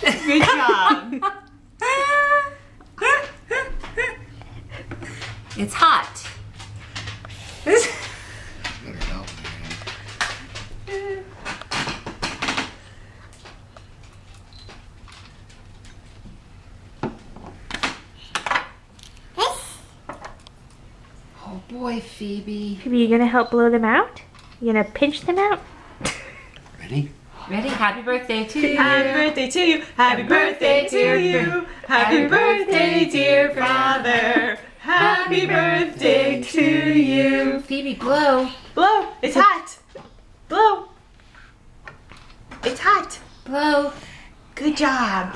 Good job. It's hot. Better help me. Oh boy, Phoebe. Phoebe, you gonna help blow them out? You gonna pinch them out? Ready? Ready? Happy birthday to you. Happy birthday to you. Happy birthday to you. Happy birthday, dear father. Happy birthday to you. Phoebe, blow. Blow. It's hot. Blow. It's hot. Blow. Good job.